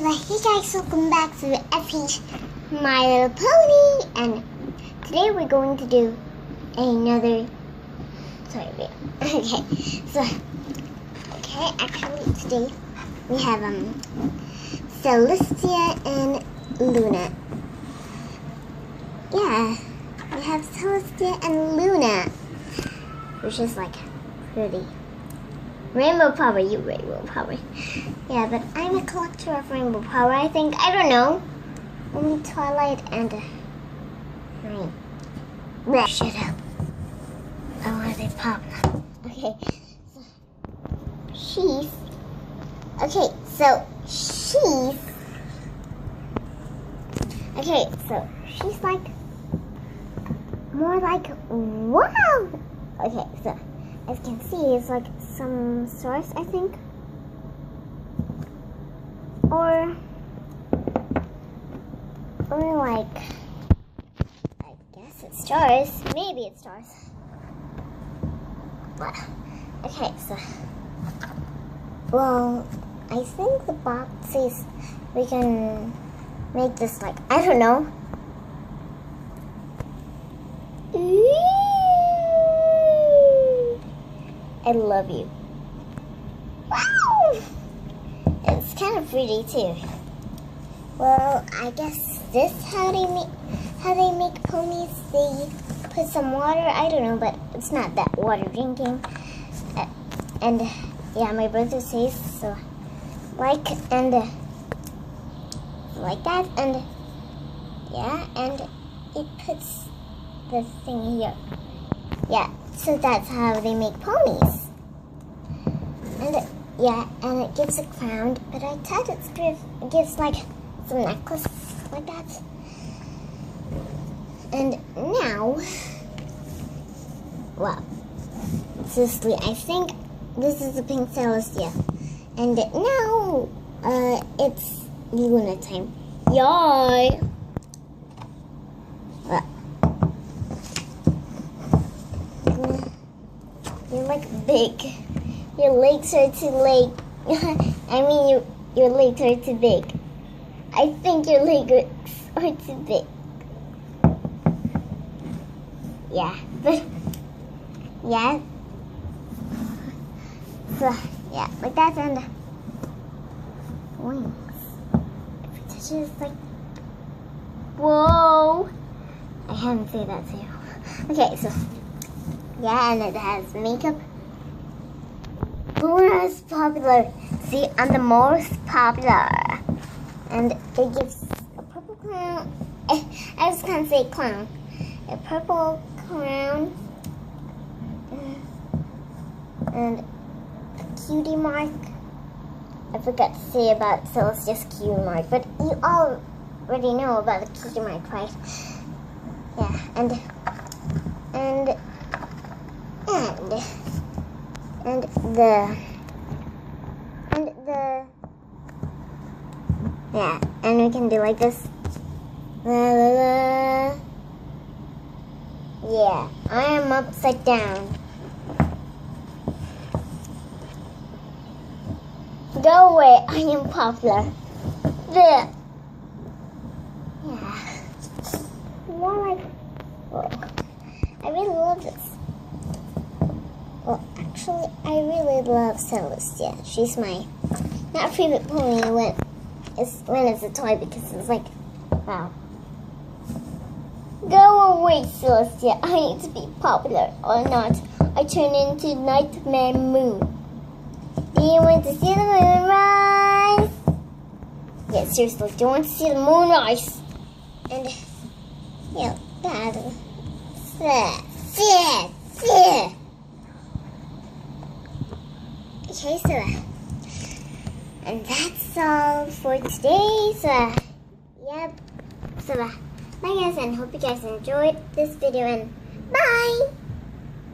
Hey guys, welcome back to FH My Little Pony, and today we're going to do another video. Actually today we have Celestia and Luna. Yeah, we have Celestia and Luna, which is like pretty. Rainbow power, you rainbow power. Yeah, but I'm a collector of rainbow power, I think. I don't know. Only Twilight and Rain. Shut up. I want to be popular. Okay, so she's like more like wow. Okay, so as you can see, it's like some stars, I think. Or like, I guess it's stars. Maybe it's stars. Okay, so, well, I think the box says we can make this like, I don't know. I love you. Wow! It's kind of pretty too. Well, I guess this how they make ponies. They put some water. I don't know, but it's not that water drinking. And yeah, my brother says so. Like that, and yeah, and it puts the thing here. Yeah, so that's how they make ponies. And yeah, and it gives a crown, but I thought it gives like some necklace like that. And now, well, seriously, I think this is the pink Celestia. And now, it's Luna time. Yay! You're like big. Your legs are too big. I mean, your legs are too big. I think your legs are too big. Yeah, but yeah. So yeah, like that, and wings. If it touches, like, whoa! I haven't said that to you. Okay, so. Yeah, and it has makeup. Who is popular? See, I'm the most popular. And it gives a purple crown. I was gonna say clown. A purple crown. And a cutie mark. I forgot to say about Celestia's cutie mark, but you all already know about the cutie mark, right? Yeah, and yeah, and we can do like this. La, la, la. Yeah, I am upside down. Go away, I am popular. There. Yeah. More like, whoa. I really love this. Well, actually, I really love Celestia. She's my not favorite pony when it's a toy, because it's like, wow. Go away, Celestia. I need to be popular or not. I turn into Nightmare Moon. Do you want to see the moon rise? Yeah, seriously, do you want to see the moon rise? And yeah, that. Okay, so, and that's all for today. So, yep. So, bye guys, and hope you guys enjoyed this video, and bye!